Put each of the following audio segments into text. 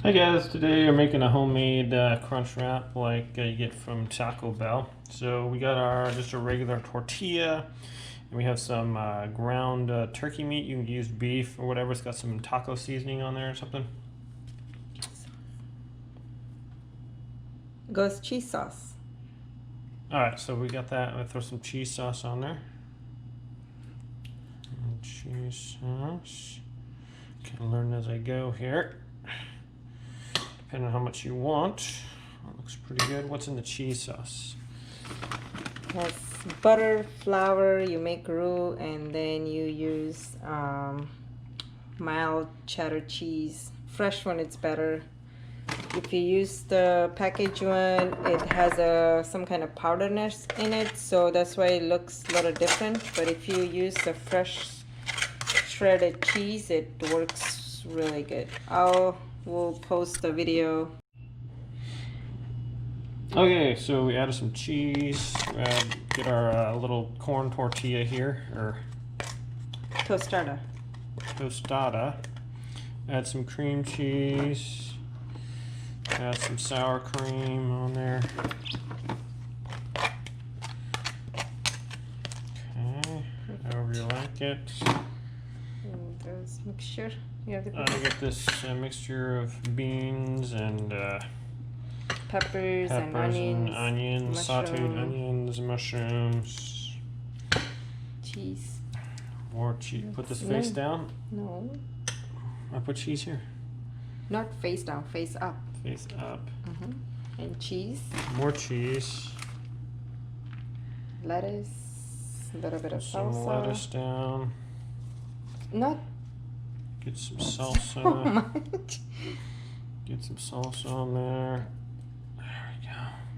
Hi guys, today we're making a homemade crunch wrap like you get from Taco Bell. So we got just a regular tortilla, and we have some ground turkey meat. You can use beef or whatever. It's got some taco seasoning on there or something. Goes cheese sauce. Alright, so we got that. I'm going to throw some cheese sauce on there. And cheese sauce. Kind of learn as I go here. Depending on how much you want. That looks pretty good. What's in the cheese sauce? Has butter, flour, you make roux, and then you use mild cheddar cheese. Fresh one, it's better. If you use the packaged one, it has some kind of powderness in it, so that's why it looks a little different. But if you use the fresh shredded cheese, it works really good. We'll post the video. Okay, so we added some cheese. Get our little corn tortilla here, or Tostada. Add some cream cheese. Add some sour cream on there. Okay, however you like it. And this mixture. You have I get this mixture of beans and peppers and onions, sauteed onions, mushrooms, cheese. more cheese. Put this face down. No. I put cheese here. Not face down, face up. Face up. And cheese. More cheese. Lettuce. A little bit of some salsa. lettuce down. Not. Get some salsa. So much. Get some salsa on there. There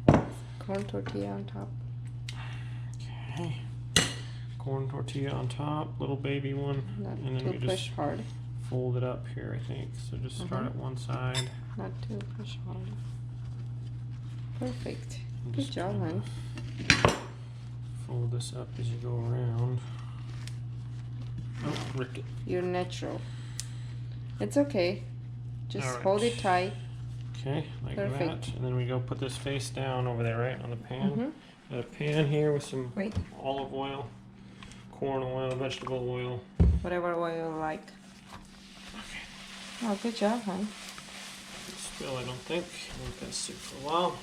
we go. Corn tortilla on top. Okay. Corn tortilla on top, little baby one. Not and then too we push just hard. fold it up here, I think. So just start at one side. Not too push hard. Perfect. Good Just job, hon. Fold this up as you go around. Oh, rick it. You're natural. It's okay. Just All right. hold it tight. Okay, like Perfect. that. And then we go put this face down over there, right, on the pan. Got a pan here with some olive oil, corn oil, vegetable oil. Whatever oil you like. Oh, good job, hon. Spill, I don't think. Let that sit for a while.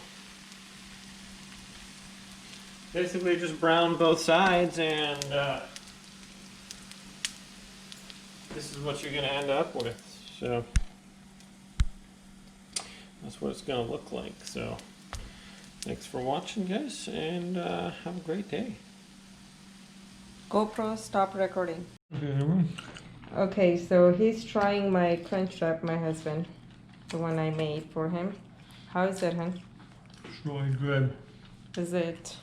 Basically just brown both sides, and this is what you're going to end up with. So that's what it's going to look like. So thanks for watching, guys, and have a great day. GoPro, stop recording. Okay. Okay, so he's trying my crunch wrap, my husband. The one I made for him. How is it, hon? It's really good. Is it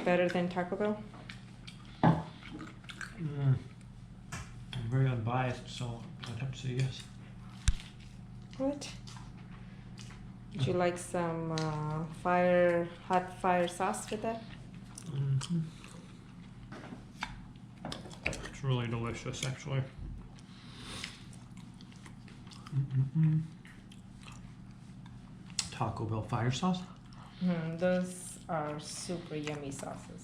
better than Taco Bell? I'm very unbiased, so I'd have to say yes. What? Would you like some hot fire sauce with that? It's really delicious, actually. Taco Bell fire sauce? Those are super yummy sauces.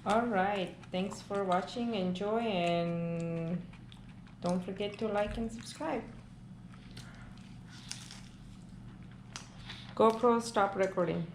Alright, thanks for watching. Enjoy, and don't forget to like and subscribe. GoPro, stop recording.